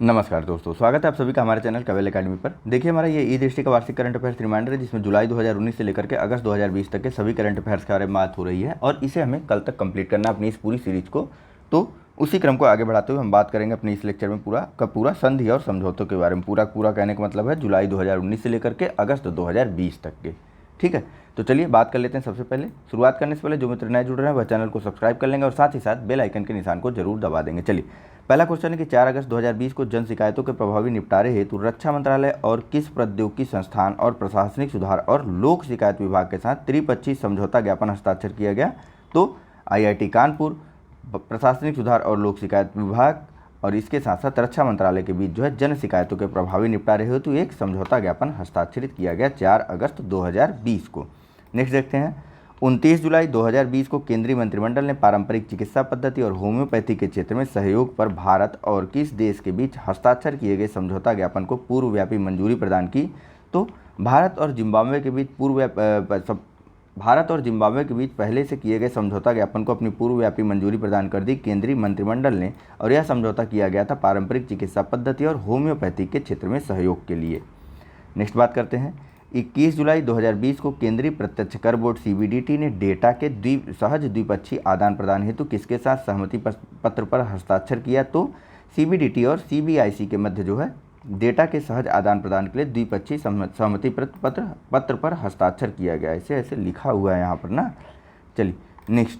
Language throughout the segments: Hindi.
नमस्कार दोस्तों, स्वागत है आप सभी का हमारे चैनल कवेल एकेडमी पर। देखिए, हमारा ये ई दृष्टि का वार्षिक करंट अफेयर्स रिमाइंडर है, जिसमें जुलाई 2019 से लेकर के अगस्त 2020 तक के सभी करंट अफेयर्स के बारे में बात हो रही है और इसे हमें कल तक कंप्लीट करना है अपनी इस पूरी सीरीज को। तो उसी क्रम को आगे बढ़ाते हुए हम बात करेंगे अपने इस लेक्चर में पूरा संधि और समझौतों के बारे में। पूरा कहने का मतलब है जुलाई 2019 से लेकर के अगस्त 2020 तक के। ठीक है, तो चलिए बात कर लेते हैं। सबसे पहले शुरुआत करने से पहले जो मित्र नए जुड़ रहे हैं वह चैनल को सब्सक्राइब कर लेंगे और साथ ही साथ बेल आइकन के निशान को जरूर दबा देंगे। चलिए, पहला क्वेश्चन है कि 4 अगस्त 2020 को जन शिकायतों के प्रभावी निपटारे हेतु रक्षा मंत्रालय और किस प्रौद्योगिकी संस्थान और प्रशासनिक सुधार और लोक शिकायत विभाग के साथ त्रिपक्षीय समझौता ज्ञापन हस्ताक्षर किया गया? तो आईआईटी कानपुर, प्रशासनिक सुधार और लोक शिकायत विभाग और इसके साथ साथ रक्षा मंत्रालय के बीच जो है जन शिकायतों के प्रभावी निपटारे हेतु एक समझौता ज्ञापन हस्ताक्षरित किया गया 4 अगस्त 2020 को। नेक्स्ट देखते हैं, 29 जुलाई 2020 को केंद्रीय मंत्रिमंडल ने पारंपरिक चिकित्सा पद्धति और होम्योपैथी के क्षेत्र में सहयोग पर भारत और किस देश के बीच हस्ताक्षर किए गए समझौता ज्ञापन को पूर्वव्यापी मंजूरी प्रदान की? तो भारत और जिम्बाब्वे के बीच पहले से किए गए समझौता ज्ञापन को अपनी पूर्वव्यापी मंजूरी प्रदान कर दी केंद्रीय मंत्रिमंडल ने, और यह समझौता किया गया था पारंपरिक चिकित्सा पद्धति और होम्योपैथी के क्षेत्र में सहयोग के लिए। नेक्स्ट बात करते हैं, 21 जुलाई 2020 को केंद्रीय प्रत्यक्ष कर बोर्ड सीबीडीटी ने डेटा के सहज द्विपक्षीय आदान प्रदान हेतु किसके साथ सहमति पत्र पर हस्ताक्षर किया? तो सीबीडीटी और सीबीआईसी के मध्य जो है डेटा के सहज आदान प्रदान के लिए द्विपक्षीय सहमति पत्र पर हस्ताक्षर किया गया। ऐसे लिखा हुआ है यहाँ पर ना। चलिए नेक्स्ट,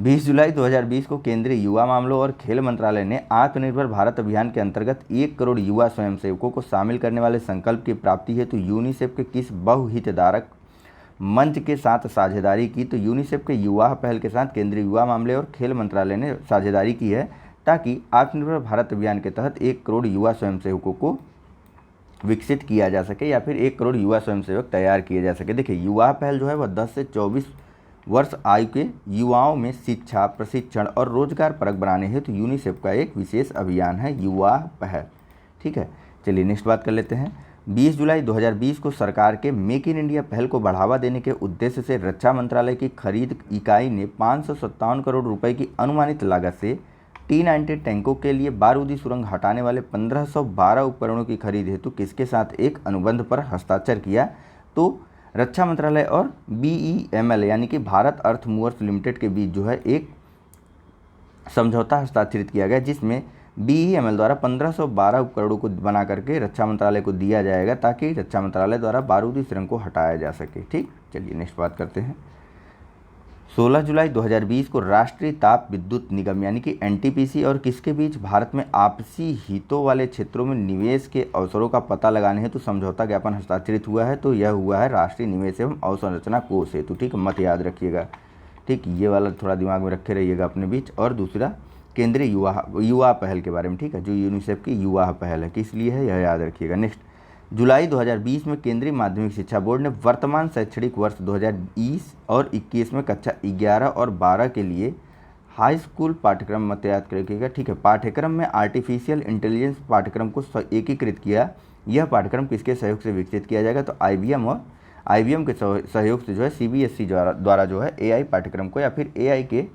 20 जुलाई 2020 को केंद्रीय युवा मामलों और खेल मंत्रालय ने आत्मनिर्भर भारत अभियान के अंतर्गत 1 करोड़ युवा स्वयंसेवकों को शामिल करने वाले संकल्प की प्राप्ति हेतु यूनिसेफ के किस बहुहितधारक मंच के साथ साझेदारी की? तो यूनिसेफ के युवा पहल के साथ केंद्रीय युवा मामले और खेल मंत्रालय ने साझेदारी की है ताकि आत्मनिर्भर भारत अभियान के तहत 1 करोड़ युवा स्वयंसेवकों को विकसित किया जा सके या फिर 1 करोड़ युवा स्वयंसेवक तैयार किए जा सके। देखिए, युवा पहल जो है वह 10 से 24 वर्ष आयु के युवाओं में शिक्षा, प्रशिक्षण और रोजगार परक बनाने हेतु यूनिसेफ का एक विशेष अभियान है युवा पहल। ठीक है, चलिए नेक्स्ट बात कर लेते हैं। 20 जुलाई 2020 को सरकार के मेक इन इंडिया पहल को बढ़ावा देने के उद्देश्य से रक्षा मंत्रालय की खरीद इकाई ने 557 करोड़ रुपए की अनुमानित लागत से T-90 टैंकों के लिए बारूदी सुरंग हटाने वाले 1512 उपकरणों की खरीद हेतु किसके साथ एक अनुबंध पर हस्ताक्षर किया? तो रक्षा मंत्रालय और BEML यानी कि भारत अर्थ मूवर्स लिमिटेड के बीच जो है एक समझौता हस्ताक्षरित किया गया, जिसमें BEML द्वारा 1512 उपकरणों को बना करके रक्षा मंत्रालय को दिया जाएगा ताकि रक्षा मंत्रालय द्वारा बारूदी सुरंग को हटाया जा सके। ठीक, चलिए नेक्स्ट बात करते हैं। 16 जुलाई 2020 को राष्ट्रीय ताप विद्युत निगम यानी कि NTPC और किसके बीच भारत में आपसी हितों वाले क्षेत्रों में निवेश के अवसरों का पता लगाने हेतु समझौता ज्ञापन हस्ताक्षरित हुआ है? तो यह हुआ है राष्ट्रीय निवेश एवं अवसंरचना कोष हेतु। ठीक, मत याद रखिएगा। ठीक, ये वाला थोड़ा दिमाग में रखे रहिएगा अपने बीच। और दूसरा केंद्रीय युवा पहल के बारे में, ठीक है, जो यूनिसेफ की युवा पहल है, किस लिए है यह याद रखिएगा। नेक्स्ट, जुलाई 2020 में केंद्रीय माध्यमिक शिक्षा बोर्ड ने वर्तमान शैक्षणिक वर्ष 2020 और 21 में कक्षा 11 और 12 के लिए हाई स्कूल पाठ्यक्रम मत याद रखिएगा। ठीक है, पाठ्यक्रम में आर्टिफिशियल इंटेलिजेंस पाठ्यक्रम को एकीकृत किया। यह पाठ्यक्रम किसके सहयोग से विकसित किया जाएगा? तो IBM के सहयोग से जो है CBSE द्वारा जो है AI पाठ्यक्रम को या फिर AI के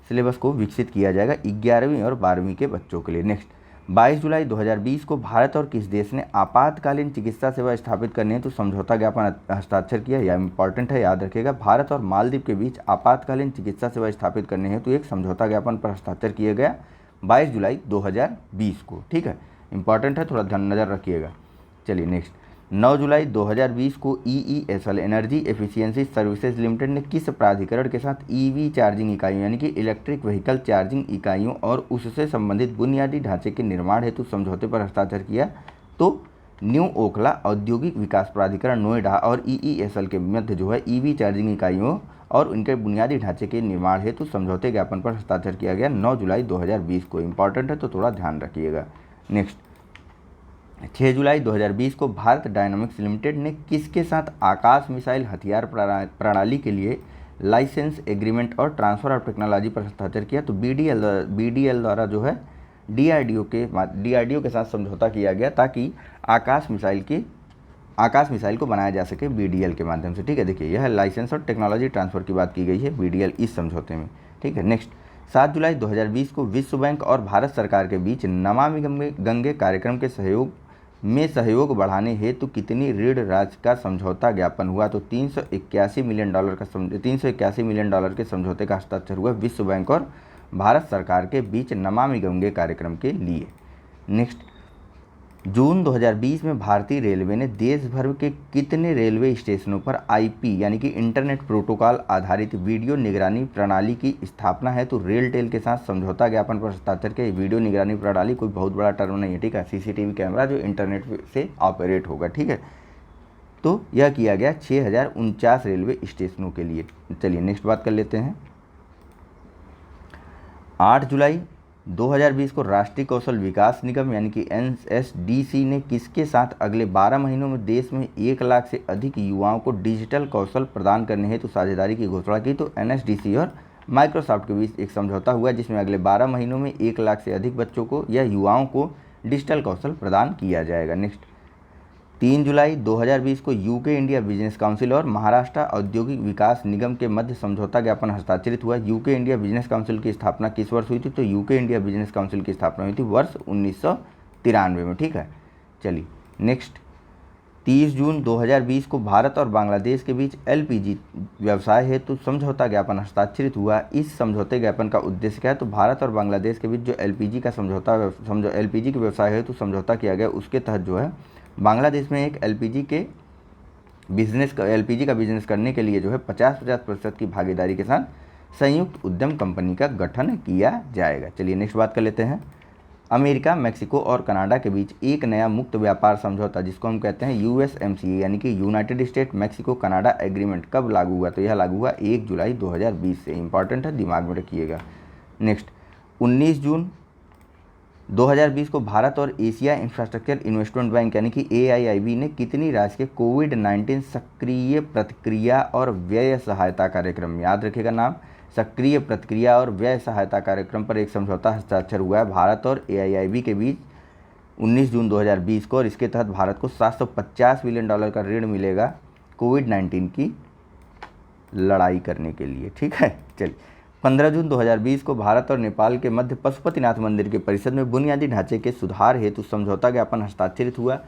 सिलेबस को विकसित किया जाएगा 11वीं और 12वीं के बच्चों के लिए। नेक्स्ट, 22 जुलाई 2020 को भारत और किस देश ने आपातकालीन चिकित्सा सेवा स्थापित करने हेतु समझौता ज्ञापन हस्ताक्षर किया? यह इंपॉर्टेंट है, याद रखिएगा। भारत और मालदीव के बीच आपातकालीन चिकित्सा सेवा स्थापित करने हेतु एक समझौता ज्ञापन पर हस्ताक्षर किया गया 22 जुलाई 2020 को। ठीक है, इंपॉर्टेंट है, थोड़ा ध्यान नज़र रखिएगा। चलिए नेक्स्ट, 9 जुलाई 2020 को EESL energy efficiency services limited ने किस प्राधिकरण के साथ EV चार्जिंग इकाइयों यानी कि इलेक्ट्रिक व्हीकल चार्जिंग इकाइयों और उससे संबंधित बुनियादी ढांचे के निर्माण हेतु समझौते पर हस्ताक्षर किया? तो न्यू ओखला औद्योगिक विकास प्राधिकरण नोएडा और EESL के मध्य जो है EV चार्जिंग इकाइयों और उनके बुनियादी ढांचे के निर्माण हेतु समझौते ज्ञापन पर हस्ताक्षर किया गया 9 जुलाई 2020 को। इंपॉर्टेंट है, तो थोड़ा ध्यान रखिएगा। नेक्स्ट, 6 जुलाई 2020 को भारत डायनामिक्स लिमिटेड ने किसके साथ आकाश मिसाइल हथियार प्रणाली के लिए लाइसेंस एग्रीमेंट और ट्रांसफर ऑफ टेक्नोलॉजी पर हस्ताक्षर किया? तो BDL द्वारा जो है DRDO के साथ समझौता किया गया ताकि आकाश मिसाइल को बनाया जा सके BDL के माध्यम से। ठीक है, देखिए यह लाइसेंस और टेक्नोलॉजी ट्रांसफ़र की बात की गई है BDL इस समझौते में। ठीक है, नेक्स्ट, 7 जुलाई 2020 को विश्व बैंक और भारत सरकार के बीच नमामि गंगे कार्यक्रम के सहयोग बढ़ाने हेतु कितनी ऋण राशि का समझौता ज्ञापन हुआ? तो $381 मिलियन के समझौते का हस्ताक्षर हुआ विश्व बैंक और भारत सरकार के बीच नमामि गंगे कार्यक्रम के लिए। नेक्स्ट, जून 2020 में भारतीय रेलवे ने देश भर के कितने रेलवे स्टेशनों पर आईपी यानी कि इंटरनेट प्रोटोकॉल आधारित वीडियो निगरानी प्रणाली की स्थापना है? तो रेलटेल के साथ समझौता ज्ञापन पर हस्ताक्षर किया। वीडियो निगरानी प्रणाली कोई बहुत बड़ा टर्म नहीं है, ठीक है, सीसीटीवी कैमरा जो इंटरनेट से ऑपरेट होगा, ठीक है। तो यह किया गया 6049 रेलवे स्टेशनों के लिए। चलिए नेक्स्ट बात कर लेते हैं। 8 जुलाई 2020 को राष्ट्रीय कौशल विकास निगम यानी कि NSDC ने किसके साथ अगले 12 महीनों में देश में 1 लाख से अधिक युवाओं को डिजिटल कौशल प्रदान करने हेतु साझेदारी की घोषणा की? तो NSDC और माइक्रोसॉफ्ट के बीच एक समझौता हुआ जिसमें अगले 12 महीनों में 1 लाख से अधिक बच्चों को या युवाओं को डिजिटल कौशल प्रदान किया जाएगा। नेक्स्ट, 3 जुलाई 2020 को यूके इंडिया बिजनेस काउंसिल और महाराष्ट्र औद्योगिक विकास निगम के मध्य समझौता ज्ञापन हस्ताक्षरित हुआ। यूके इंडिया बिजनेस काउंसिल की स्थापना किस वर्ष हुई थी? तो यूके इंडिया बिजनेस काउंसिल की स्थापना हुई थी वर्ष 1993 में, ठीक है। चलिए नेक्स्ट, 30 जून 2020 को भारत और बांग्लादेश के बीच LPG व्यवसाय हेतु समझौता ज्ञापन हस्ताक्षरित हुआ। इस समझौते ज्ञापन का उद्देश्य क्या है? तो भारत और बांग्लादेश के बीच जो LPG का LPG के व्यवसाय हेतु समझौता किया गया उसके तहत जो है बांग्लादेश में एक LPG का बिजनेस करने के लिए जो है 50% की भागीदारी के साथ संयुक्त उद्यम कंपनी का गठन किया जाएगा। चलिए नेक्स्ट बात कर लेते हैं। अमेरिका, मेक्सिको और कनाडा के बीच एक नया मुक्त व्यापार समझौता जिसको हम कहते हैं USMCA यानी कि United state Mexico Canada agreement कब लागू हुआ? तो यह लागू हुआ 1 जुलाई 2020 से। इंपॉर्टेंट है, दिमाग में रखिएगा। नेक्स्ट, 19 जून 2020 को भारत और एशिया इंफ्रास्ट्रक्चर इन्वेस्टमेंट बैंक यानी कि AIIB ने कितनी राशि के कोविड-19 सक्रिय प्रतिक्रिया और व्यय सहायता कार्यक्रम, याद रखिएगा नाम, सक्रिय प्रतिक्रिया और व्यय सहायता कार्यक्रम पर एक समझौता हस्ताक्षर हुआ है भारत और AIIB के बीच 19 जून 2020 को, और इसके तहत भारत को $750 मिलियन का ऋण मिलेगा कोविड-19 की लड़ाई करने के लिए, ठीक है। चलिए, 15 जून 2020 को भारत और नेपाल के मध्य पशुपतिनाथ मंदिर के परिसर में बुनियादी ढांचे के सुधार हेतु समझौता ज्ञापन हस्ताक्षरित हुआ।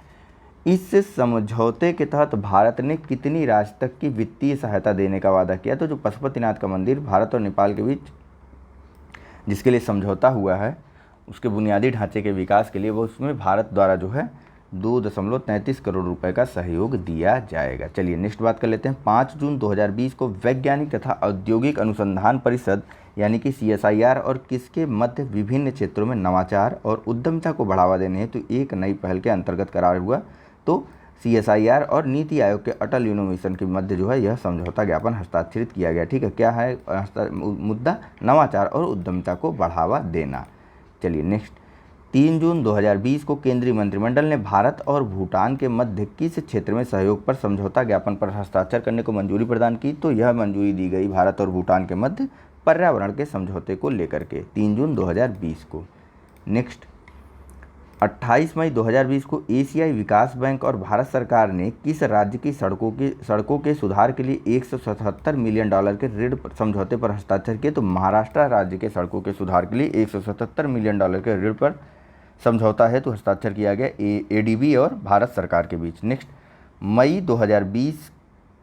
इस समझौते के तहत भारत ने कितनी राशि तक की वित्तीय सहायता देने का वादा किया? तो जो पशुपतिनाथ का मंदिर भारत और नेपाल के बीच जिसके लिए समझौता हुआ है उसके बुनियादी ढांचे के विकास के लिए वो उसमें भारत द्वारा जो है 2.33 करोड़ रुपए का सहयोग दिया जाएगा। चलिए नेक्स्ट बात कर लेते हैं। 5 जून 2020 को वैज्ञानिक तथा औद्योगिक अनुसंधान परिषद यानी कि CSIR और किसके मध्य विभिन्न क्षेत्रों में नवाचार और उद्यमिता को बढ़ावा देने हेतु एक नई पहल के अंतर्गत करार हुआ? तो CSIR और नीति आयोग के अटल इनोवेशन के मध्य जो है यह समझौता ज्ञापन हस्ताक्षरित किया गया, ठीक है। क्या है मुद्दा? नवाचार और उद्यमिता को बढ़ावा देना। चलिए नेक्स्ट, 3 जून 2020 को केंद्रीय मंत्रिमंडल ने भारत और भूटान के मध्य किस क्षेत्र में सहयोग पर समझौता ज्ञापन पर हस्ताक्षर करने को मंजूरी प्रदान की? तो यह मंजूरी दी गई भारत और भूटान के मध्य पर्यावरण के समझौते को लेकर के 3 जून 2020 को। नेक्स्ट, 28 मई 2020 को एशियाई विकास बैंक और भारत सरकार ने किस राज्य की सड़कों के सुधार के लिए $177 मिलियन के ऋण समझौते पर हस्ताक्षर किए? तो महाराष्ट्र राज्य के सड़कों के सुधार के लिए $177 मिलियन के ऋण पर समझौता है तो हस्ताक्षर किया गया ADB और भारत सरकार के बीच। नेक्स्ट, मई 2020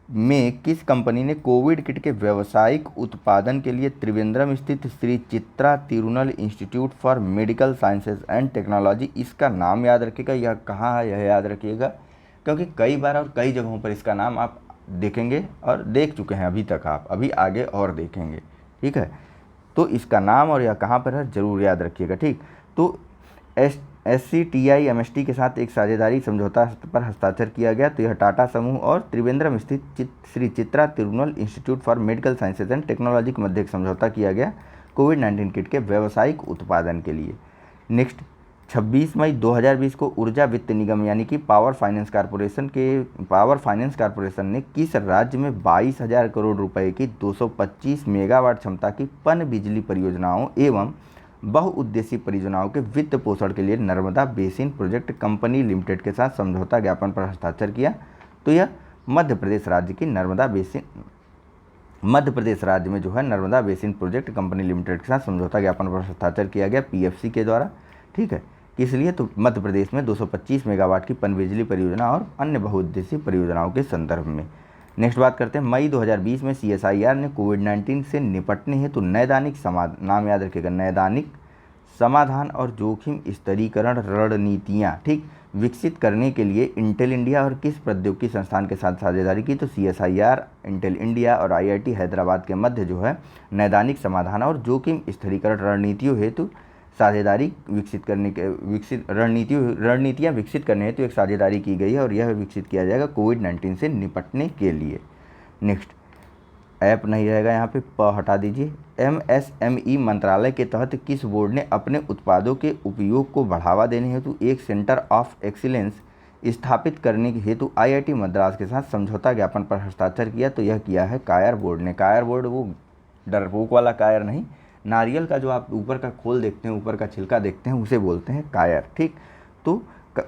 में किस कंपनी ने कोविड किट के व्यावसायिक उत्पादन के लिए त्रिवेंद्रम स्थित Shri Chitra Tirunal institute for medical sciences and technology, इसका नाम याद रखिएगा, यह कहाँ है यह याद रखिएगा क्योंकि कई बार और कई जगहों पर इसका नाम आप देखेंगे और देख चुके हैं अभी तक, आप अभी आगे और देखेंगे, ठीक है। तो इसका नाम और यह कहाँ पर है जरूर याद रखिएगा, ठीक। तो SCTI MST के साथ एक साझेदारी समझौता पर हस्ताक्षर किया गया। तो यह टाटा समूह और त्रिवेंद्रम स्थित Shri Chitra Tirunal institute for medical sciences and technology के मध्य एक समझौता किया गया कोविड-19 किट के व्यावसायिक उत्पादन के लिए। नेक्स्ट, 26 मई 2020 को ऊर्जा वित्त निगम यानी कि पावर फाइनेंस कारपोरेशन ने किस राज्य में 22,000 करोड़ रुपए की 225 मेगावाट क्षमता की पन बिजली परियोजनाओं एवं बहुउद्देशीय परियोजनाओं के वित्त पोषण के लिए Narmada basin project company limited के साथ समझौता ज्ञापन पर हस्ताक्षर किया? तो यह मध्य प्रदेश राज्य की नर्मदा बेसिन मध्य प्रदेश राज्य में जो है Narmada basin project company limited के साथ समझौता ज्ञापन पर हस्ताक्षर किया गया पीएफसी के द्वारा। ठीक है, किस लिए? तो मध्य प्रदेश में 225 मेगावाट की पनबिजली परियोजना और अन्य बहुउद्देशीय परियोजनाओं के संदर्भ में। नेक्स्ट बात करते हैं, मई 2020 में CSIR ने कोविड-19 से निपटने हेतु नैदानिक समाधान, नाम याद रखिएगा, नैदानिक समाधान और जोखिम स्तरीकरण रणनीतियाँ, ठीक, विकसित करने के लिए इंटेल इंडिया और किस प्रौद्योगिकी संस्थान के साथ साझेदारी की? तो CSIR, इंटेल इंडिया और IIT हैदराबाद के मध्य जो है नैदानिक समाधान और जोखिम स्थिरीकरण रणनीतियों हेतु साझेदारी रणनीतियाँ विकसित करने हेतु एक साझेदारी की गई है और यह विकसित किया जाएगा कोविड-19 से निपटने के लिए। नेक्स्ट, ऐप नहीं रहेगा यहाँ पे, प हटा दीजिए। MSME मंत्रालय के तहत किस बोर्ड ने अपने उत्पादों के उपयोग को बढ़ावा देने हेतु एक सेंटर ऑफ एक्सीलेंस स्थापित करने के हेतु IIT मद्रास के साथ समझौता ज्ञापन पर हस्ताक्षर किया? तो यह किया है कायर बोर्ड ने। कायर बोर्ड वो डरपोक वाला कायर नहीं, नारियल का जो आप ऊपर का खोल देखते हैं, ऊपर का छिलका देखते हैं, उसे बोलते हैं कायर। ठीक, तो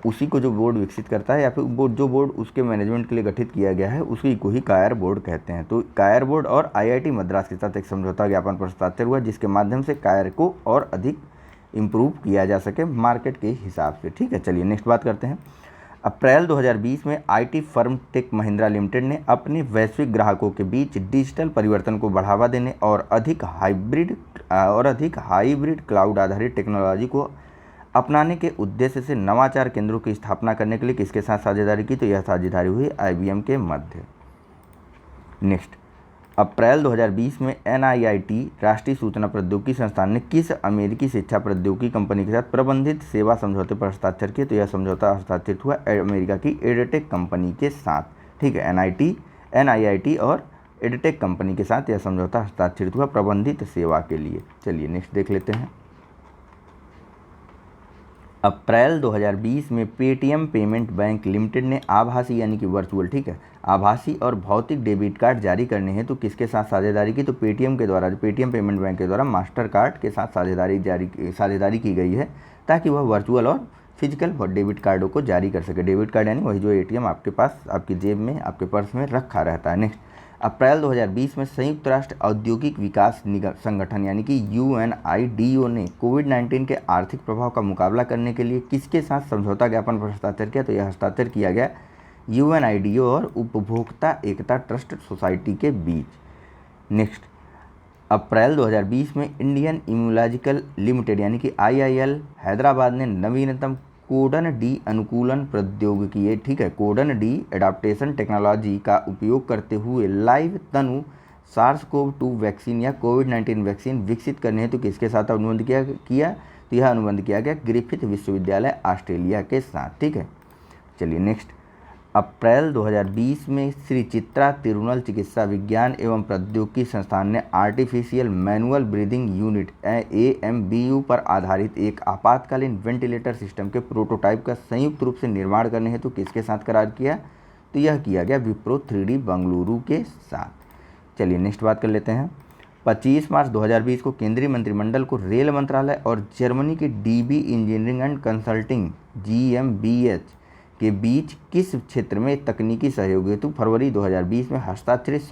उसी को जो बोर्ड विकसित करता है या फिर जो बोर्ड उसके मैनेजमेंट के लिए गठित किया गया है उसी को ही कायर बोर्ड कहते हैं। तो कायर बोर्ड और IIT मद्रास के साथ एक समझौता ज्ञापन पर हस्ताक्षर हुआ जिसके माध्यम से कायर को और अधिक इम्प्रूव किया जा सके मार्केट के हिसाब से। ठीक है, चलिए नेक्स्ट बात करते हैं। अप्रैल 2020 में IT firm Tech Mahindra Limited ने अपने वैश्विक ग्राहकों के बीच डिजिटल परिवर्तन को बढ़ावा देने और अधिक हाइब्रिड क्लाउड आधारित टेक्नोलॉजी को अपनाने के उद्देश्य से नवाचार केंद्रों की स्थापना करने के लिए किसके साथ साझेदारी की? तो यह साझेदारी हुई IBM के मध्य। नेक्स्ट, अप्रैल 2020 में NIIT राष्ट्रीय सूचना प्रौद्योगिकी संस्थान ने किस अमेरिकी शिक्षा प्रौद्योगिकी कंपनी के साथ प्रबंधित सेवा समझौते पर हस्ताक्षर किया? तो यह समझौता हस्ताक्षरित हुआ अमेरिका की एडटेक कंपनी के साथ। ठीक है, NIIT और एडटेक कंपनी के साथ यह समझौता हस्ताक्षरित हुआ प्रबंधित सेवा के लिए। चलिए नेक्स्ट देख लेते हैं। अप्रैल 2020 में पेटीएम पेमेंट बैंक लिमिटेड ने आभासी यानी कि वर्चुअल, ठीक है, आभासी और भौतिक डेबिट कार्ड जारी करने हैं तो किसके साथ साझेदारी की? तो पेटीएम के द्वारा, पेटीएम पेमेंट बैंक के द्वारा मास्टर कार्ड के साथ साझेदारी की गई है ताकि वह वर्चुअल और फिजिकल डेबिट कार्डों को जारी कर सके। डेबिट कार्ड यानी वही जो ATM आपके पास, आपकी जेब में, आपके पर्स में रखा रहता है। नेक्स्ट, अप्रैल 2020 में संयुक्त राष्ट्र औद्योगिक विकास संगठन यानी कि UNIDO ने कोविड-19 के आर्थिक प्रभाव का मुकाबला करने के लिए किसके साथ समझौता ज्ञापन पर हस्ताक्षर किया? तो यह हस्ताक्षर किया गया UNIDO और उपभोक्ता एकता ट्रस्ट सोसाइटी के बीच। नेक्स्ट, अप्रैल 2020 में इंडियन इम्यूलॉजिकल लिमिटेड यानी कि IIL हैदराबाद ने नवीनतम कोडन D अनुकूलन प्रौद्योगिकी, ठीक है, कोडन D एडाप्टेशन टेक्नोलॉजी का उपयोग करते हुए लाइव तनु SARS-CoV-2 वैक्सीन या कोविड-19 वैक्सीन विकसित करने हेतु किसके साथ अनुबंध किया? तो यह अनुबंध किया गया ग्रिफिथ विश्वविद्यालय ऑस्ट्रेलिया के साथ। ठीक है, चलिए नेक्स्ट, अप्रैल 2020 में श्री चित्रा तिरुनल चिकित्सा विज्ञान एवं प्रौद्योगिकी संस्थान ने artificial manual breathing unit AMBU पर आधारित एक आपातकालीन वेंटिलेटर सिस्टम के प्रोटोटाइप का संयुक्त रूप से निर्माण करने हेतु किसके साथ करार किया? तो यह किया गया विप्रो 3D बंगलुरु के साथ। चलिए नेक्स्ट बात कर लेते हैं। 25 मार्च 2020 को केंद्रीय मंत्रिमंडल को रेल मंत्रालय और जर्मनी की DB engineering and consulting GmbH के बीच किस क्षेत्र में तकनीकी सहयोग हेतु फरवरी 2020 में हस्ताक्षरित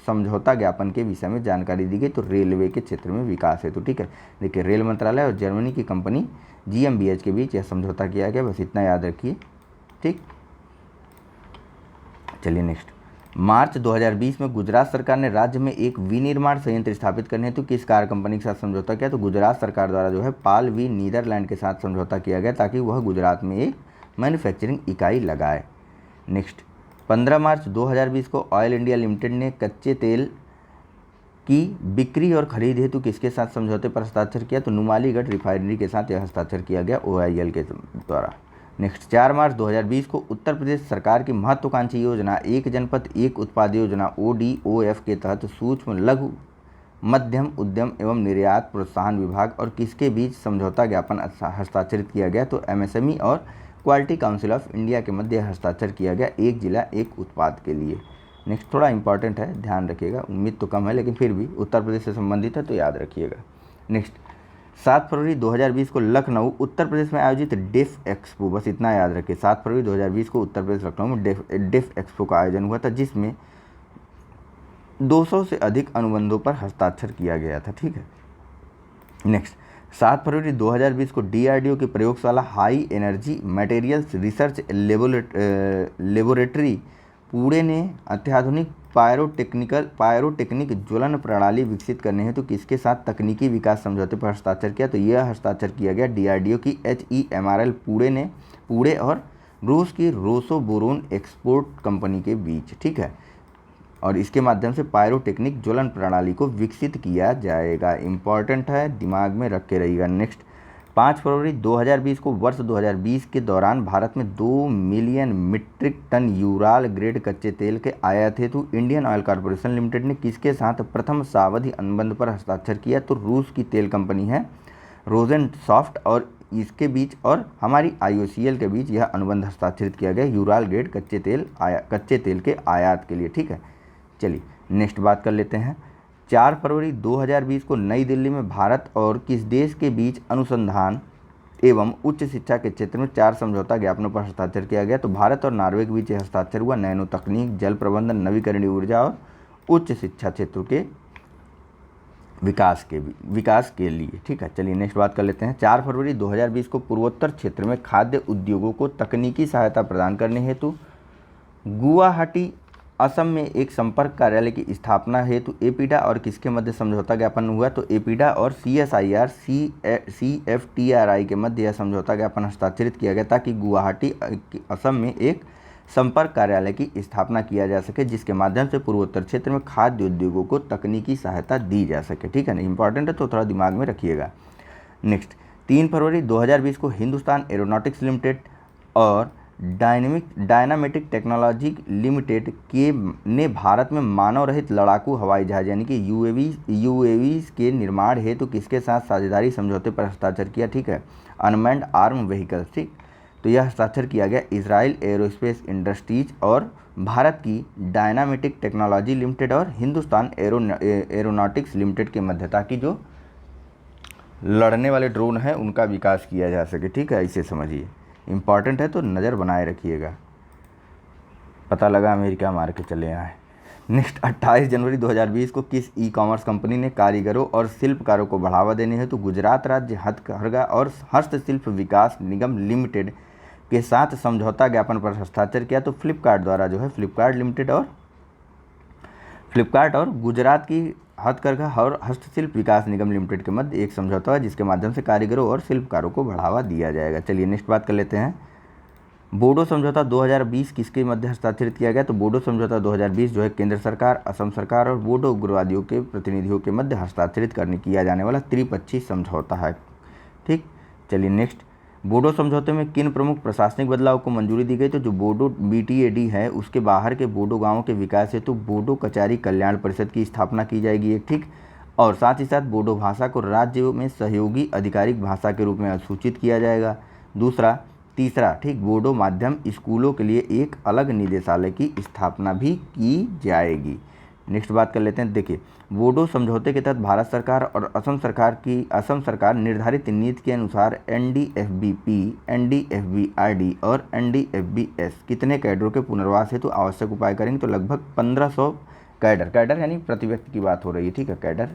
समझौता ज्ञापन के विषय में जानकारी दी गई? तो रेलवे के क्षेत्र में विकास हेतु। ठीक है, देखिए रेल मंत्रालय और जर्मनी की कंपनी GmbH के बीच यह समझौता किया गया, बस इतना याद रखिए। ठीक, चलिए नेक्स्ट, मार्च 2020 में गुजरात सरकार ने राज्य में एक विनिर्माण संयंत्र स्थापित करने हेतु किस कार कंपनी के साथ समझौता किया? तो गुजरात सरकार द्वारा जो है पाल वी नीदरलैंड के साथ समझौता किया गया ताकि वह गुजरात में एक मैन्युफैक्चरिंग इकाई लगाए। नेक्स्ट, 15 मार्च 2020 को ऑयल इंडिया लिमिटेड ने कच्चे तेल की बिक्री और खरीद हेतु किसके साथ समझौते पर हस्ताक्षर किया? तो नुमालीगढ़ रिफाइनरी के साथ यह हस्ताक्षर किया गया OIL के द्वारा। नेक्स्ट, 4 मार्च 2020 को उत्तर प्रदेश सरकार की महत्वाकांक्षी योजना एक जनपद एक उत्पाद योजना ODOF के तहत सूक्ष्म लघु मध्यम उद्यम एवं निर्यात प्रोत्साहन विभाग और किसके बीच समझौता ज्ञापन हस्ताक्षरित किया गया? तो MSME और क्वालिटी काउंसिल ऑफ इंडिया के मध्य हस्ताक्षर किया गया एक जिला एक उत्पाद के लिए। नेक्स्ट, थोड़ा इंपॉर्टेंट है, ध्यान रखिएगा, उम्मीद तो कम है लेकिन फिर भी उत्तर प्रदेश से संबंधित है तो याद रखिएगा। नेक्स्ट, 7 फरवरी 2020 को लखनऊ उत्तर प्रदेश में आयोजित डेफ एक्सपो, बस इतना याद रखिए, 7 फरवरी 2020 को उत्तर प्रदेश लखनऊ में डेफ एक्सपो का आयोजन हुआ था जिसमें 200 से अधिक अनुबंधों पर हस्ताक्षर किया गया था। ठीक है, नेक्स्ट 7 फरवरी 2020 को डीआरडीओ की प्रयोगशाला high energy materials research laboratory Pune ने अत्याधुनिक पायरोटेक्निक ज्वलन प्रणाली विकसित करने हेतु किसके साथ तकनीकी विकास समझौते पर हस्ताक्षर किया? तो यह हस्ताक्षर किया गया डीआरडीओ की HEMRL पुणे और रूस की रोसोबोरोन एक्सपोर्ट कंपनी के बीच। ठीक है, और इसके माध्यम से पायरोटेक्निक ज्वलन प्रणाली को विकसित किया जाएगा। इंपॉर्टेंट है, दिमाग में रख के रहिएगा। नेक्स्ट 5 फरवरी 2020 को वर्ष 2020 के दौरान भारत में 2 million metric ton Ural grade कच्चे तेल के आयात हेतु इंडियन ऑयल कॉरपोरेशन लिमिटेड ने किसके साथ प्रथम सावधि अनुबंध पर हस्ताक्षर किया? तो रूस की तेल कंपनी है रोजेनसॉफ्ट और इसके बीच और हमारी IOCL के बीच यह अनुबंध हस्ताक्षरित किया गया यूराल ग्रेड कच्चे तेल के आयात के लिए। ठीक है, चलिए नेक्स्ट बात कर लेते हैं। 4 फरवरी 2020 को नई दिल्ली में भारत और किस देश के बीच अनुसंधान एवं उच्च शिक्षा के क्षेत्र में 4 समझौता ज्ञापनों पर हस्ताक्षर किया गया? तो भारत और नॉर्वे के बीच हस्ताक्षर हुआ नैनो तकनीक, जल प्रबंधन, नवीकरणीय ऊर्जा और उच्च शिक्षा क्षेत्र के विकास के लिए। ठीक है, चलिए नेक्स्ट बात कर लेते हैं। 4 फरवरी 2020 को पूर्वोत्तर क्षेत्र में खाद्य उद्योगों को तकनीकी सहायता प्रदान करने हेतु गुवाहाटी असम में एक संपर्क कार्यालय की स्थापना हेतु एपीडा और किसके मध्य समझौता ज्ञापन हुआ? तो एपीडा और CSIR CFTRI के मध्य यह समझौता ज्ञापन हस्ताक्षरित किया गया ताकि गुवाहाटी असम में एक संपर्क कार्यालय की स्थापना किया जा सके जिसके माध्यम से पूर्वोत्तर क्षेत्र में खाद्य उद्योगों को तकनीकी सहायता दी जा सके। ठीक है ना, इंपॉर्टेंट है तो थोड़ा दिमाग में रखिएगा। नेक्स्ट 3 फरवरी 2020 को हिंदुस्तान एरोनॉटिक्स लिमिटेड और डायनामेटिक टेक्नोलॉजी लिमिटेड ने भारत में मानव रहित लड़ाकू हवाई जहाज यानी कि UAVs के निर्माण हेतु किसके साथ साझेदारी समझौते पर हस्ताक्षर किया? ठीक है, अनमैन्ड आर्म व्हीकल्स। ठीक, तो यह हस्ताक्षर किया गया इजराइल एरोस्पेस इंडस्ट्रीज और भारत की डायनामेटिक टेक्नोलॉजी लिमिटेड और हिंदुस्तान एरोनॉटिक्स लिमिटेड के मध्य ताकि जो लड़ने वाले ड्रोन हैं उनका विकास किया जा सके। ठीक है, इसे समझिए, इंपॉर्टेंट है तो नज़र बनाए रखिएगा। पता लगा अमेरिका मार के चले आए। नेक्स्ट 28 जनवरी 2020 को किस ई-कॉमर्स कंपनी ने कारीगरों और शिल्पकारों को बढ़ावा देने हेतु गुजरात राज्य हथकरघा और हस्तशिल्प विकास निगम लिमिटेड के साथ समझौता ज्ञापन पर हस्ताक्षर किया? तो फ्लिपकार्ट द्वारा जो है फ्लिपकार्ट और गुजरात की हथकरघा और हस्तशिल्प विकास निगम लिमिटेड के मध्य एक समझौता है जिसके माध्यम से कारीगरों और शिल्पकारों को बढ़ावा दिया जाएगा। चलिए नेक्स्ट बात कर लेते हैं। बोडो समझौता 2020 किसके मध्य हस्ताक्षरित किया गया? तो बोडो समझौता 2020 जो है केंद्र सरकार, असम सरकार और बोडो उग्रवादियों के प्रतिनिधियों के मध्य हस्ताक्षरित किया जाने वाला त्रिपक्षीय समझौता है। ठीक, चलिए नेक्स्ट। बोडो समझौते में किन प्रमुख प्रशासनिक बदलाव को मंजूरी दी गई? तो जो बोडो BTAD है उसके बाहर के बोडो गांवों के विकास हेतु बोडो कचारी कल्याण परिषद की स्थापना की जाएगी एक। ठीक, और साथ ही साथ बोडो भाषा को राज्य में सहयोगी आधिकारिक भाषा के रूप में अधिसूचित किया जाएगा। तीसरा ठीक, बोडो माध्यम स्कूलों के लिए एक अलग निदेशालय की स्थापना भी की जाएगी। नेक्स्ट बात कर लेते हैं। देखिए, बोडो समझौते के तहत भारत सरकार और असम सरकार निर्धारित नीति के अनुसार NDFBP, NDFBRD और NDFBS कितने कैडरों के पुनर्वास हेतु आवश्यक उपाय करेंगे? तो लगभग 1500 कैडर यानी प्रति व्यक्ति की बात हो रही है। ठीक है, कैडर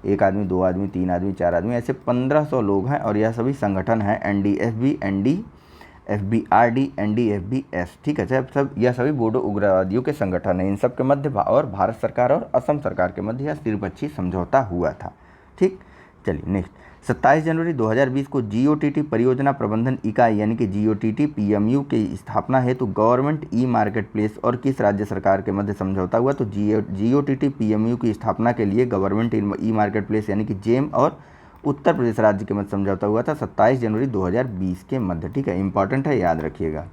1 आदमी, 2 आदमी, 3 आदमी, 4 आदमी, ऐसे 1500 लोग हैं और यह सभी संगठन हैं NDFB, NDFBRD, NDFBS। ठीक है, यह सभी बोडो उग्रवादियों के संगठन हैं। इन सब के मध्य और भारत सरकार और असम सरकार के मध्य यह त्रिपक्षीय समझौता हुआ था। ठीक, चलिए नेक्स्ट 27 जनवरी 2020 को GOTT परियोजना प्रबंधन इकाई यानी कि GOTT PMU की स्थापना हेतु गवर्नमेंट ई-मार्केट प्लेस और किस राज्य सरकार के मध्य समझौता हुआ? तो GOTT PMU की स्थापना के लिए गवर्नमेंट ई-मार्केट प्लेस यानी कि JAM और उत्तर प्रदेश राज्य के मध्य समझौता हुआ था 27 जनवरी 2020 के मध्य। ठीक है, इंपॉर्टेंट है, याद रखिएगा।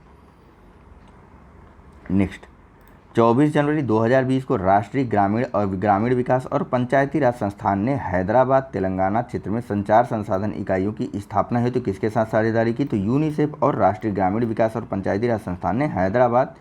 नेक्स्ट 24 जनवरी 2020 को राष्ट्रीय ग्रामीण विकास और पंचायती राज संस्थान ने हैदराबाद तेलंगाना क्षेत्र में संचार संसाधन इकाइयों की स्थापना हेतु किसके साथ साझेदारी की? तो यूनिसेफ और राष्ट्रीय ग्रामीण विकास और पंचायती राज संस्थान ने हैदराबाद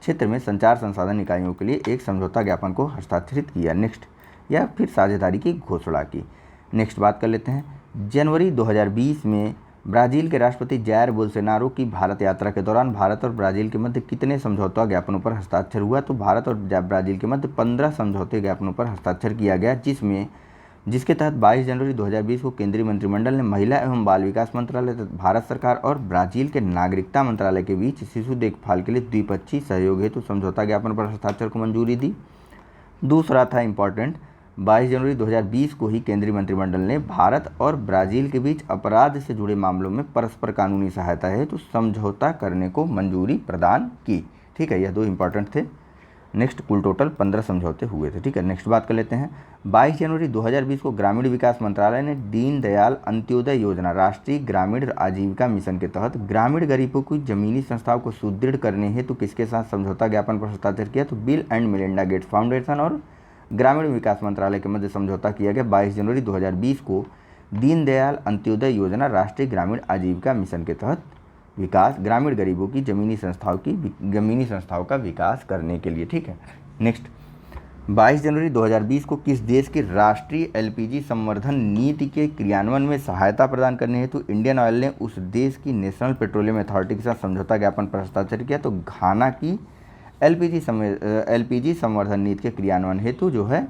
क्षेत्र में संचार संसाधन इकाइयों के लिए एक समझौता ज्ञापन को हस्ताक्षरित किया। नेक्स्ट, या फिर साझेदारी की घोषणा की। नेक्स्ट बात कर लेते हैं। जनवरी 2020 में ब्राज़ील के राष्ट्रपति जायर बोल्सोनारो की भारत यात्रा के दौरान भारत और ब्राज़ील के मध्य कितने समझौता ज्ञापनों पर हस्ताक्षर हुआ? तो भारत और ब्राज़ील के मध्य 15 समझौते ज्ञापनों पर हस्ताक्षर किया गया, जिसके तहत 22 जनवरी 2020 को केंद्रीय मंत्रिमंडल ने महिला एवं बाल विकास मंत्रालय, भारत सरकार और ब्राज़ील के नागरिकता मंत्रालय के बीच शिशु देखभाल के लिए द्विपक्षीय सहयोग हेतु समझौता ज्ञापन पर हस्ताक्षर को मंजूरी दी। दूसरा था इंपॉर्टेंट, 22 जनवरी 2020 को ही केंद्रीय मंत्रिमंडल ने भारत और ब्राज़ील के बीच अपराध से जुड़े मामलों में परस्पर कानूनी सहायता हेतु समझौता करने को मंजूरी प्रदान की। ठीक है, यह 2 इंपॉर्टेंट थे। नेक्स्ट, कुल टोटल 15 समझौते हुए थे। ठीक है, नेक्स्ट बात कर लेते हैं। 22 जनवरी 2020 को ग्रामीण विकास मंत्रालय ने दीनदयाल अंत्योदय योजना राष्ट्रीय ग्रामीण आजीविका मिशन के तहत ग्रामीण गरीबों की जमीनी संस्थाओं को सुदृढ़ करने हेतु किसके साथ समझौता ज्ञापन पर हस्ताक्षर किया? तो bill and Melinda Gates foundation और ग्रामीण विकास मंत्रालय के मध्य समझौता किया गया 22 जनवरी 2020 को दीनदयाल अंत्योदय योजना राष्ट्रीय ग्रामीण आजीविका मिशन के तहत विकास ग्रामीण गरीबों की जमीनी संस्थाओं का विकास करने के लिए। ठीक है, नेक्स्ट, 22 जनवरी 2020 को किस देश की राष्ट्रीय एलपीजी संवर्धन नीति के क्रियान्वयन में सहायता प्रदान करने हेतु इंडियन ऑयल ने उस देश की नेशनल पेट्रोलियम अथॉरिटी के साथ समझौता ज्ञापन पर हस्ताक्षर किया? तो घाना की एलपीजी संवर्धन नीति के क्रियान्वयन हेतु जो है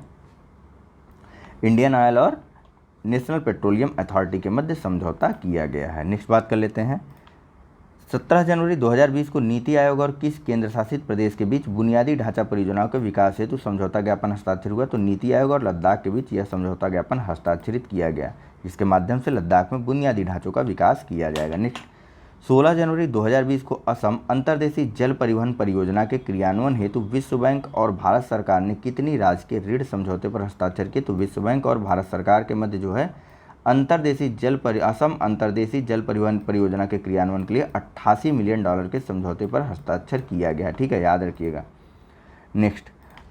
इंडियन ऑयल और नेशनल पेट्रोलियम अथॉरिटी के मध्य समझौता किया गया है। नेक्स्ट बात कर लेते हैं। 17 जनवरी 2020 को नीति आयोग और किस केंद्र शासित प्रदेश के बीच बुनियादी ढांचा परियोजनाओं के विकास हेतु समझौता ज्ञापन हस्ताक्षर हुआ? तो नीति आयोग और लद्दाख के बीच यह समझौता ज्ञापन हस्ताक्षरित किया गया, जिसके माध्यम से लद्दाख में बुनियादी ढांचों का विकास किया जाएगा। नेक्स्ट, 16 जनवरी 2020 को असम अंतर्देशीय जल परिवहन परियोजना के क्रियान्वयन हेतु विश्व बैंक और भारत सरकार ने कितनी राजकीय ऋण समझौते पर हस्ताक्षर किए? तो विश्व बैंक और भारत सरकार के मध्य जो है असम अंतर्देशीय जल परिवहन परियोजना के क्रियान्वयन के लिए $88 मिलियन के समझौते पर हस्ताक्षर किया गया। ठीक है, याद रखिएगा। नेक्स्ट,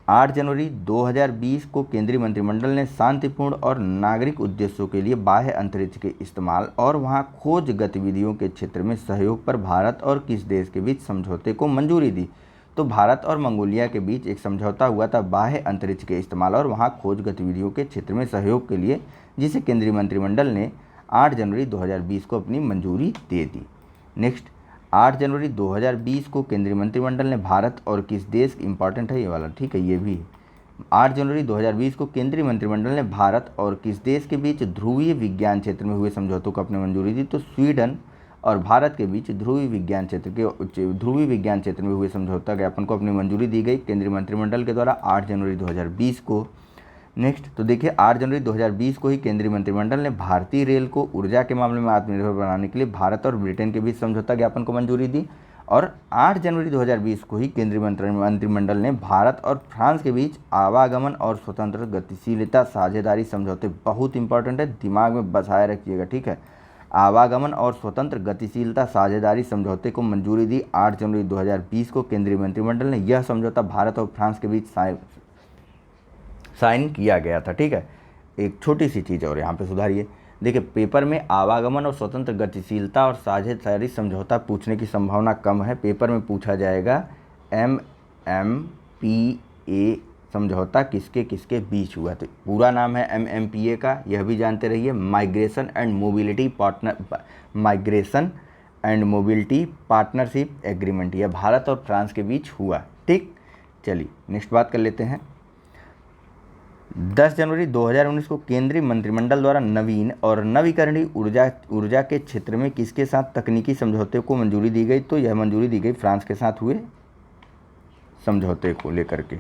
8 जनवरी 2020 को केंद्रीय मंत्रिमंडल ने शांतिपूर्ण और नागरिक उद्देश्यों के लिए बाह्य अंतरिक्ष के इस्तेमाल और वहां खोज गतिविधियों के क्षेत्र में सहयोग पर भारत और किस देश के बीच समझौते को मंजूरी दी? तो भारत और मंगोलिया के बीच एक समझौता हुआ था बाह्य अंतरिक्ष के इस्तेमाल और वहां खोज गतिविधियों के क्षेत्र में सहयोग के लिए, जिसे केंद्रीय मंत्रिमंडल ने 8 जनवरी 2020 को अपनी मंजूरी दे दी। नेक्स्ट, 8 जनवरी 2020 को केंद्रीय मंत्रिमंडल ने भारत और किस देश, इंपॉर्टेंट है ये वाला, ठीक है, ये भी 8 जनवरी 2020 को केंद्रीय मंत्रिमंडल ने भारत और किस देश के बीच ध्रुवीय विज्ञान क्षेत्र में हुए समझौतों को अपनी मंजूरी दी? तो स्वीडन और भारत के बीच ध्रुवीय विज्ञान क्षेत्र में हुए समझौता ज्ञापन को अपनी मंजूरी दी गई केंद्रीय मंत्रिमंडल के द्वारा 8 जनवरी 2020 को। नेक्स्ट, तो देखिए 8 जनवरी 2020 को ही केंद्रीय मंत्रिमंडल ने भारतीय रेल को ऊर्जा के मामले में आत्मनिर्भर बनाने के लिए भारत और ब्रिटेन के बीच समझौता ज्ञापन को मंजूरी दी। और 8 जनवरी 2020 को ही केंद्रीय मंत्रिमंडल ने भारत और फ्रांस के बीच आवागमन और स्वतंत्र गतिशीलता साझेदारी समझौते, बहुत इंपॉर्टेंट है, दिमाग में बसाए रखिएगा। ठीक है, आवागमन और स्वतंत्र गतिशीलता साझेदारी समझौते को मंजूरी दी 8 जनवरी 2020 को केंद्रीय मंत्रिमंडल ने। यह समझौता भारत और फ्रांस के बीच साइन किया गया था। ठीक है, एक छोटी सी चीज़ और यहाँ पे सुधारिए, देखिए पेपर में आवागमन और स्वतंत्र गतिशीलता और साझेदारी समझौता पूछने की संभावना कम है। पेपर में पूछा जाएगा MMPA समझौता किसके किसके बीच हुआ? तो पूरा नाम है MMPA का, यह भी जानते रहिए, migration and mobility partnership agreement. यह भारत और फ्रांस के बीच हुआ। ठीक, चलिए नेक्स्ट बात कर लेते हैं। 10 जनवरी 2019 को केंद्रीय मंत्रिमंडल द्वारा नवीन और नवीकरणीय ऊर्जा के क्षेत्र में किसके साथ तकनीकी समझौते को मंजूरी दी गई? तो यह मंजूरी दी गई फ्रांस के साथ हुए समझौते को लेकर के।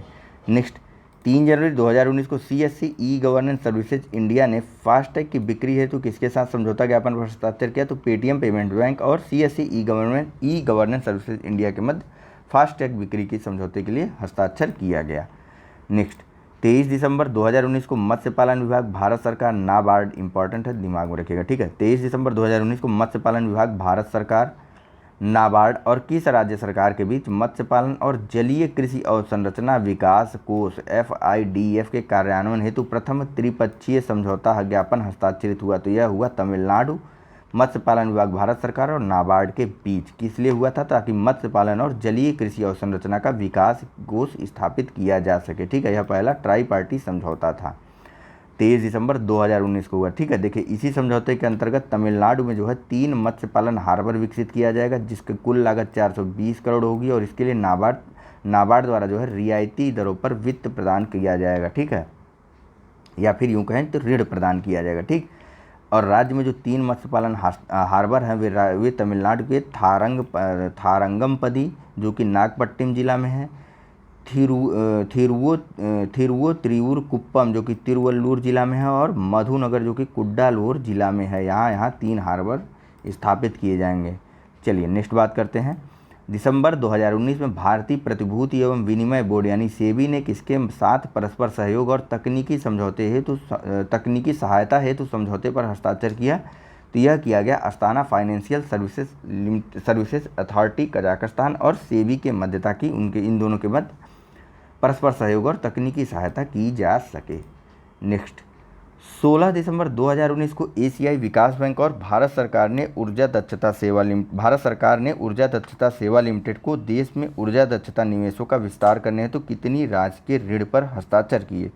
नेक्स्ट, 3 जनवरी 2019 को CSC e governance services India ने फास्टैग की बिक्री हेतु किसके साथ समझौता ज्ञापन पर हस्ताक्षर किया? तो पेटीएम पेमेंट बैंक और CSC e governance services India के मध्य फास्टैग बिक्री की समझौते के लिए हस्ताक्षर किया गया। नेक्स्ट, 23 दिसंबर 2019 को मत्स्य पालन विभाग भारत सरकार नाबार्ड, इंपॉर्टेंट है, दिमाग में रखिएगा। ठीक है, 23 दिसंबर 2019 को मत्स्य पालन विभाग भारत सरकार, नाबार्ड और किस राज्य सरकार के बीच मत्स्य पालन और जलीय कृषि अवसंरचना विकास कोष FIDF के कार्यान्वयन हेतु प्रथम त्रिपक्षीय समझौता ज्ञापन हस्ताक्षरित हुआ? तो यह हुआ तमिलनाडु मत्स्य पालन विभाग भारत सरकार और नाबार्ड के बीच। किस लिए हुआ था? ताकि मत्स्य पालन और जलीय कृषि अवसंरचना का विकास कोष स्थापित किया जा सके। ठीक है, यह पहला ट्राई पार्टी समझौता था। 23 दिसंबर 2019 को हुआ। ठीक है, देखिए इसी समझौते के अंतर्गत तमिलनाडु में जो है 3 मत्स्य पालन हार्बर विकसित किया जाएगा, जिसकी कुल लागत 420 करोड़ होगी और इसके लिए नाबार्ड द्वारा जो है रियायती दरों पर वित्त प्रदान किया जाएगा। ठीक है, या फिर यूँ कहें तो ऋण प्रदान किया जाएगा। ठीक, और राज्य में जो 3 मत्स्य पालन हार्बर हैं वे तमिलनाडु के थारंगमपदी जो कि नागपट्टिनम जिला में है, थिरुवोत्रियूर कुप्पम जो कि तिरुवल्लूर जिला में है, और मधुनगर जो कि कुड्डालोर जिला में है। यहाँ 3 हार्बर स्थापित किए जाएंगे। चलिए नेक्स्ट बात करते हैं। दिसंबर 2019 में भारतीय प्रतिभूति एवं विनिमय बोर्ड यानी सेबी ने किसके साथ परस्पर सहयोग और तकनीकी सहायता हेतु समझौते पर हस्ताक्षर किया? तो यह किया गया Astana financial services authority Kazakhstan और सेबी के मध्यता की इन दोनों के मध्य परस्पर सहयोग और तकनीकी सहायता की जा सके। नेक्स्ट, 16 दिसंबर 2019 को एशियाई विकास बैंक और भारत सरकार ने ऊर्जा दक्षता सेवा लिमिटेड को देश में ऊर्जा दक्षता निवेशों का विस्तार करने हेतु कितनी राशि के ऋण पर हस्ताक्षर किए?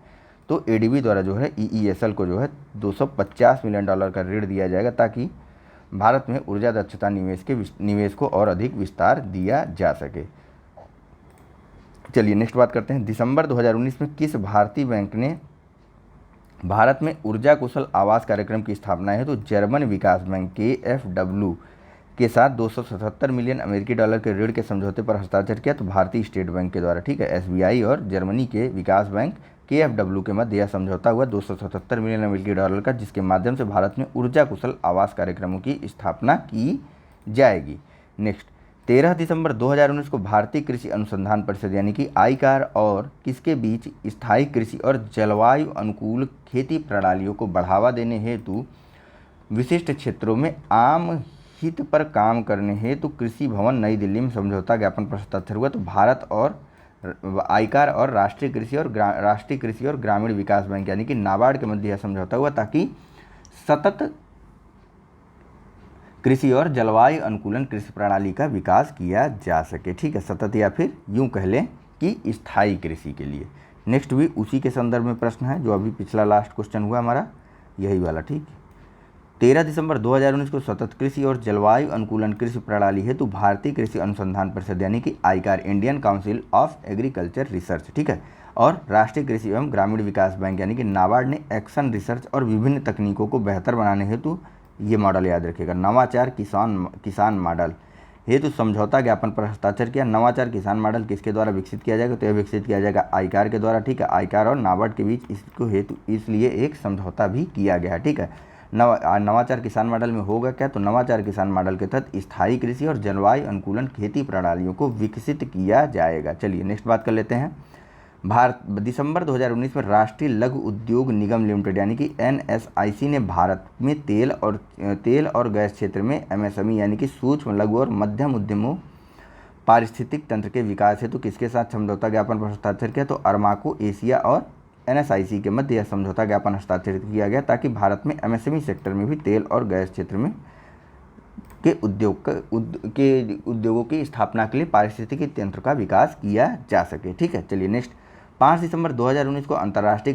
तो एडीबी द्वारा जो है ईईएसएल को जो है $250 मिलियन का ऋण दिया जाएगा ताकि भारत में ऊर्जा दक्षता निवेश को और अधिक विस्तार दिया जा सके। चलिए नेक्स्ट बात करते हैं। दिसंबर 2019 में किस भारतीय बैंक ने भारत में ऊर्जा कुशल आवास कार्यक्रम की स्थापना है? तो जर्मन विकास बैंक KfW के साथ 277 मिलियन अमेरिकी डॉलर के ऋण के समझौते पर हस्ताक्षर किया, तो भारतीय स्टेट बैंक के द्वारा। ठीक है, SBI और जर्मनी के विकास बैंक KfW के मध्य यह समझौता हुआ 277 मिलियन अमेरिकी डॉलर का, जिसके माध्यम से भारत में ऊर्जा कुशल आवास कार्यक्रमों की स्थापना की जाएगी। नेक्स्ट, 13 दिसंबर 2019 को भारतीय कृषि अनुसंधान परिषद यानी कि आईकार और किसके बीच स्थायी कृषि और जलवायु अनुकूल खेती प्रणालियों को बढ़ावा देने हेतु विशिष्ट क्षेत्रों में आम हित पर काम करने हेतु कृषि भवन नई दिल्ली में समझौता ज्ञापन पर हस्ताक्षर हुआ? तो भारत और आईकार और राष्ट्रीय कृषि और ग्रामीण विकास बैंक यानी कि नाबार्ड के मध्य यह समझौता हुआ ताकि सतत कृषि और जलवायु अनुकूलन कृषि प्रणाली का विकास किया जा सके। ठीक है, सतत या फिर यूं कह लें कि स्थायी कृषि के लिए। नेक्स्ट भी उसी के संदर्भ में प्रश्न है जो अभी पिछला लास्ट क्वेश्चन हुआ हमारा, यही वाला। ठीक, 13 दिसंबर 2019 को सतत कृषि और जलवायु अनुकूलन कृषि प्रणाली हेतु भारतीय कृषि अनुसंधान परिषद यानी कि आईकार Indian council of agriculture research, ठीक है, और राष्ट्रीय कृषि एवं ग्रामीण विकास बैंक यानी कि नाबार्ड ने एक्शन रिसर्च और विभिन्न तकनीकों को बेहतर बनाने हेतु ये मॉडल याद रखिएगा, नवाचार किसान मॉडल हेतु समझौता ज्ञापन पर हस्ताक्षर किया। नवाचार किसान मॉडल किसके द्वारा विकसित किया जाएगा? तो यह विकसित किया जाएगा आईकार के द्वारा। ठीक है, आईकार और नाबार्ड के बीच इसको हेतु इसलिए एक समझौता भी किया गया। ठीक है, नवाचार किसान मॉडल में होगा क्या? तो नवाचार किसान मॉडल के तहत स्थायी कृषि और जलवायु अनुकूलन खेती प्रणालियों को विकसित किया जाएगा। चलिए नेक्स्ट बात कर लेते हैं। दिसंबर 2019 में राष्ट्रीय लघु उद्योग निगम लिमिटेड यानी कि NSIC ने भारत में तेल और गैस क्षेत्र में MSME यानी कि सूक्ष्म लघु और मध्यम उद्यमों पारिस्थितिक तंत्र के विकास हेतु किसके साथ समझौता ज्ञापन पर हस्ताक्षर किया? तो अरमाको एशिया और NSIC के मध्य यह समझौता ज्ञापन हस्ताक्षरित किया गया ताकि भारत में MSME सेक्टर में भी तेल और गैस क्षेत्र में के उद्योगों की स्थापना के लिए पारिस्थितिकी तंत्र का विकास किया जा सके। ठीक है, चलिए नेक्स्ट। 5 दिसंबर 2019 को अंतर्राष्ट्रीय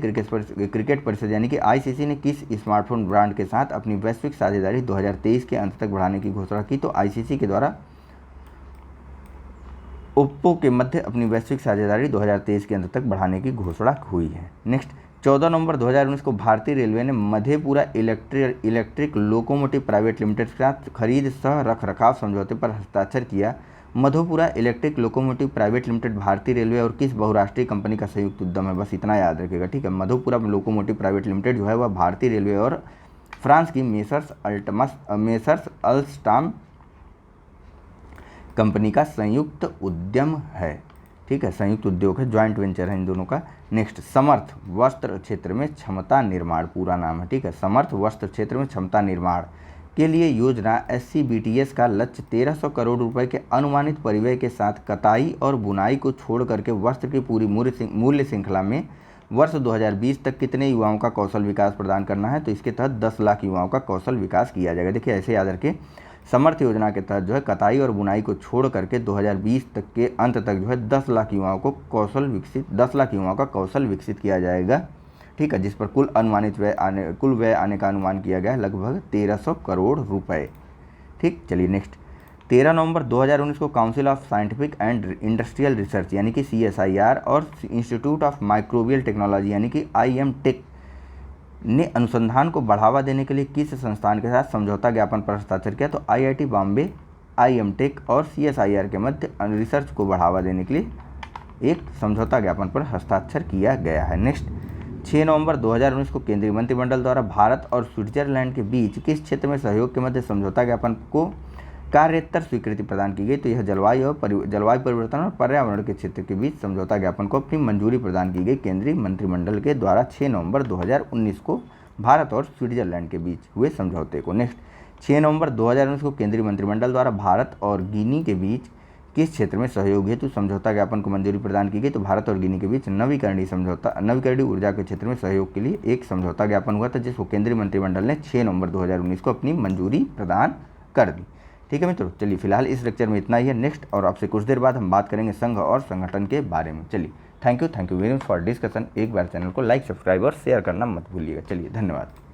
क्रिकेट परिषद यानी कि ICC ने किस स्मार्टफोन ब्रांड के साथ अपनी वैश्विक साझेदारी 2023 के अंत तक बढ़ाने की घोषणा की? तो ICC के द्वारा ओप्पो के मध्य अपनी वैश्विक साझेदारी 2023 के अंत तक बढ़ाने की घोषणा हुई है। नेक्स्ट, 14 नवंबर 2019 को भारतीय रेलवे ने Madhepura electric locomotive private limited के साथ खरीद सह रखरखाव समझौते पर हस्ताक्षर किया। Madhepura electric locomotive private limited भारतीय रेलवे और किस बहुराष्ट्रीय कंपनी का संयुक्त उद्यम है? बस इतना याद रखिएगा। ठीक है, मधेपुरा लोकोमोटिव प्राइवेट लिमिटेड जो है वह भारतीय रेलवे और फ्रांस की मेसर्स अल्स्टाम कंपनी का संयुक्त उद्यम है। ठीक है, संयुक्त उद्योग है, ज्वाइंट वेंचर है इन दोनों का। नेक्स्ट, समर्थ वस्त्र क्षेत्र में क्षमता निर्माण पूरा नाम है। ठीक है, समर्थ वस्त्र क्षेत्र में क्षमता निर्माण के लिए योजना SCBTS का लक्ष्य 1300 करोड़ रुपए के अनुमानित परिव्यय के साथ कताई और बुनाई को छोड़ करके वस्त्र की पूरी मूल्य श्रृंखला में वर्ष 2020 तक कितने युवाओं का कौशल विकास प्रदान करना है? तो इसके तहत 10 लाख युवाओं का कौशल विकास किया जाएगा। देखिए ऐसे याद रखें, समर्थ योजना के तहत जो है कताई और बुनाई को छोड़ करके 2020 तक के अंत तक जो है 10 लाख युवाओं का कौशल विकसित किया जाएगा। ठीक है, जिस पर कुल व्यय आने का अनुमान किया गया है लगभग 1300 करोड़ रुपए। ठीक, चलिए नेक्स्ट। 13 नवंबर 2019 को council of scientific and industrial research यानी कि CSIR और इंस्टीट्यूट ऑफ माइक्रोबियल टेक्नोलॉजी यानी कि IMTech ने अनुसंधान को बढ़ावा देने के लिए किस संस्थान के साथ समझौता ज्ञापन पर हस्ताक्षर किया? तो IIT बॉम्बे, IMTech और CSIR के मध्य रिसर्च को बढ़ावा देने के लिए एक समझौता ज्ञापन पर हस्ताक्षर किया गया है। नेक्स्ट, 6 नवंबर 2019 को केंद्रीय मंत्रिमंडल द्वारा भारत और स्विट्जरलैंड के बीच किस क्षेत्र में सहयोग के मध्य समझौता ज्ञापन को कार्योत्तर स्वीकृति प्रदान की गई? तो यह जलवायु परिवर्तन और पर्यावरण के क्षेत्र के बीच समझौता ज्ञापन को अपनी मंजूरी प्रदान की गई केंद्रीय मंत्रिमंडल के द्वारा 6 नवंबर 2019 को भारत और स्विट्जरलैंड के बीच हुए समझौते को। नेक्स्ट, 6 नवंबर 2019 को केंद्रीय मंत्रिमंडल द्वारा भारत और गिनी के बीच किस क्षेत्र में सहयोग हेतु समझौता ज्ञापन को मंजूरी प्रदान की गई? तो भारत और गिनी के बीच नवीकरणीय ऊर्जा के क्षेत्र में सहयोग के लिए एक समझौता ज्ञापन हुआ था, जिसको केंद्रीय मंत्रिमंडल ने 6 नवंबर 2019 को अपनी मंजूरी प्रदान कर दी। ठीक है मित्रों, चलिए फिलहाल इस लेक्चर में इतना ही है। नेक्स्ट और आपसे कुछ देर बाद हम बात करेंगे संघ और संगठन के बारे में। चलिए, thank you very much for discussion. एक बार चैनल को लाइक, सब्सक्राइब और शेयर करना मत भूलिएगा। चलिए, धन्यवाद।